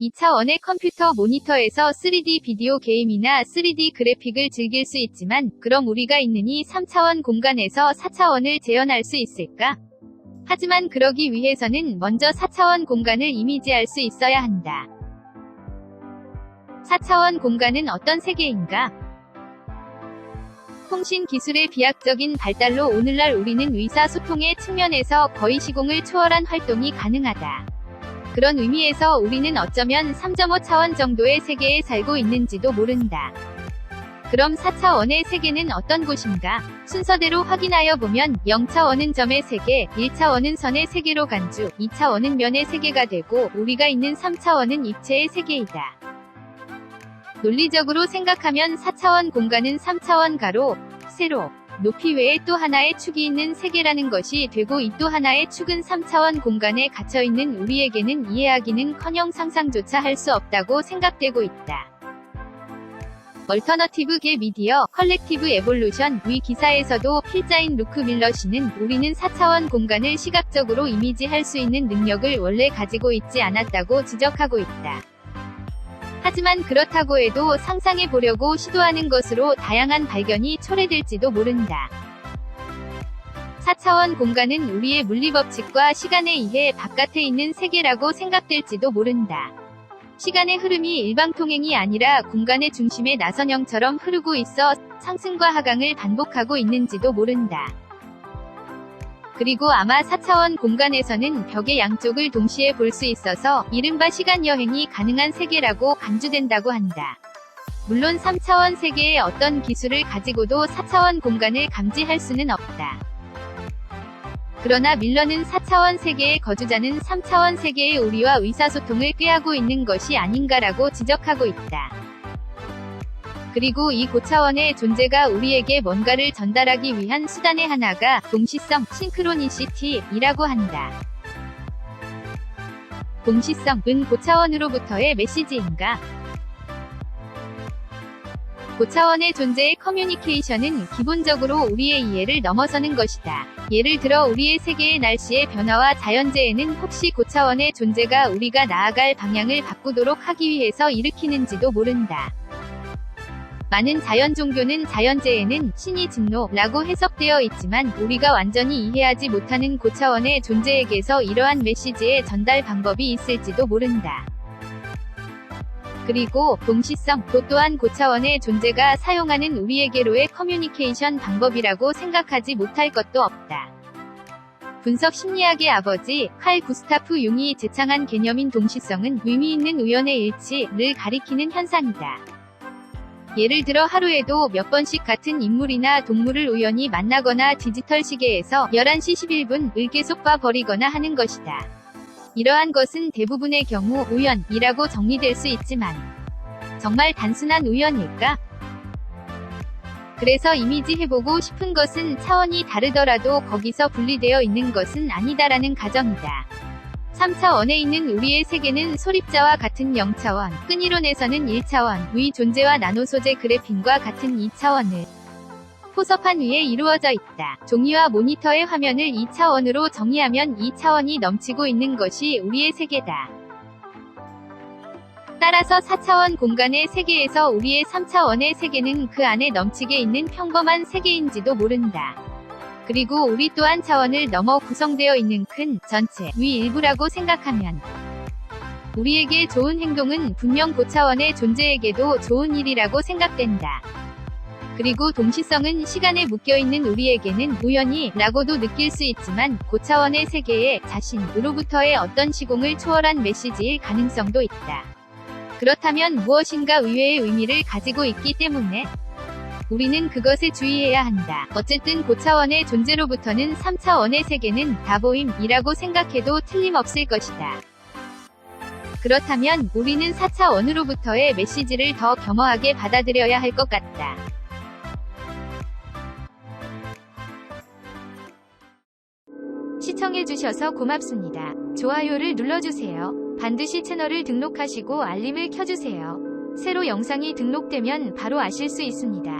2차원의 컴퓨터 모니터에서 3D 비디오 게임이나 3D 그래픽을 즐길 수 있지만 그럼 우리가 있는 이 3차원 공간에서 4차원을 재현할 수 있을까? 하지만 그러기 위해서는 먼저 4차원 공간을 이미지할 수 있어야 한다. 4차원 공간은 어떤 세계인가? 통신 기술의 비약적인 발달로 오늘날 우리는 의사소통의 측면에서 거의 시공을 초월한 활동이 가능하다. 그런 의미에서 우리는 어쩌면 3.5차원 정도의 세계에 살고 있는지도 모른다. 그럼 4차원의 세계는 어떤 곳인가? 순서대로 확인하여 보면 0차원은 점의 세계, 1차원은 선의 세계로 간주, 2차원은 면의 세계가 되고 우리가 있는 3차원은 입체의 세계이다. 논리적으로 생각하면 4차원 공간은 3차원 가로, 세로, 높이 외에 또 하나의 축이 있는 세계라는 것이 되고 이 또 하나의 축은 3차원 공간에 갇혀있는 우리에게는 이해하기는커녕 상상조차 할 수 없다고 생각되고 있다. 얼터너티브 계 미디어, 컬렉티브 에볼루션 위 기사에서도 필자인 루크 밀러 씨는 우리는 4차원 공간을 시각적으로 이미지할 수 있는 능력을 원래 가지고 있지 않았다고 지적하고 있다. 하지만 그렇다고 해도 상상해 보려고 시도하는 것으로 다양한 발견이 초래될지도 모른다. 4차원 공간은 우리의 물리법칙과 시간에 의해 바깥에 있는 세계라고 생각될지도 모른다. 시간의 흐름이 일방통행이 아니라 공간의 중심에 나선형처럼 흐르고 있어 상승과 하강을 반복하고 있는지도 모른다. 그리고 아마 4차원 공간에서는 벽의 양쪽을 동시에 볼 수 있어서 이른바 시간여행이 가능한 세계라고 간주된다고 한다. 물론 3차원 세계의 어떤 기술을 가지고도 4차원 공간을 감지할 수는 없다. 그러나 밀러는 4차원 세계의 거주자는 3차원 세계의 우리와 의사소통을 꾀하고 있는 것이 아닌가라고 지적하고 있다. 그리고 이 고차원의 존재가 우리에게 뭔가를 전달하기 위한 수단의 하나가 동시성, 싱크로니시티이라고 한다. 동시성은 고차원으로부터의 메시지인가? 고차원의 존재의 커뮤니케이션은 기본적으로 우리의 이해를 넘어서는 것이다. 예를 들어 우리의 세계의 날씨의 변화와 자연재해는 혹시 고차원의 존재가 우리가 나아갈 방향을 바꾸도록 하기 위해서 일으키는지도 모른다. 많은 자연 종교는 자연재해는 신이 진노라고 해석되어 있지만 우리가 완전히 이해하지 못하는 고차원의 존재에게서 이러한 메시지의 전달 방법이 있을지도 모른다. 그리고 동시성 또한 고차원의 존재가 사용하는 우리에게로의 커뮤니케이션 방법이라고 생각하지 못할 것도 없다. 분석 심리학의 아버지 칼 구스타프 융이 제창한 개념인 동시성은 의미 있는 우연의 일치를 가리키는 현상이다. 예를 들어 하루에도 몇 번씩 같은 인물이나 동물을 우연히 만나거나 디지털 시계에서 11시 11분을 계속 봐버리거나 하는 것이다. 이러한 것은 대부분의 경우 우연이라고 정리될 수 있지만 정말 단순한 우연일까? 그래서 이미지해보고 싶은 것은 차원이 다르더라도 거기서 분리되어 있는 것은 아니다라는 가정이다. 3차원에 있는 우리의 세계는 소립자와 같은 0차원, 끈이론에서는 1차원, 의 존재와 나노소재 그래핀과 같은 2차원을 포섭한 위에 이루어져 있다. 종이와 모니터의 화면을 2차원으로 정의하면 2차원이 넘치고 있는 것이 우리의 세계다. 따라서 4차원 공간의 세계에서 우리의 3차원의 세계는 그 안에 넘치게 있는 평범한 세계인지도 모른다. 그리고 우리 또한 차원을 넘어 구성되어 있는 큰 전체 위 일부라고 생각하면 우리에게 좋은 행동은 분명 고차원의 존재에게도 좋은 일이라고 생각된다. 그리고 동시성은 시간에 묶여있는 우리에게는 우연이라고도 느낄 수 있지만 고차원의 세계에 자신으로부터의 어떤 시공을 초월한 메시지일 가능성도 있다. 그렇다면 무엇인가 의외의 의미를 가지고 있기 때문에 우리는 그것에 주의해야 한다. 어쨌든 고차원의 존재로부터는 3차원의 세계는 다보임이라고 생각해도 틀림없을 것이다. 그렇다면 우리는 4차원으로부터의 메시지를 더 겸허하게 받아들여야 할 것 같다. 시청해주셔서 고맙습니다. 좋아요를 눌러주세요. 반드시 채널을 등록하시고 알림을 켜주세요. 새로 영상이 등록되면 바로 아실 수 있습니다.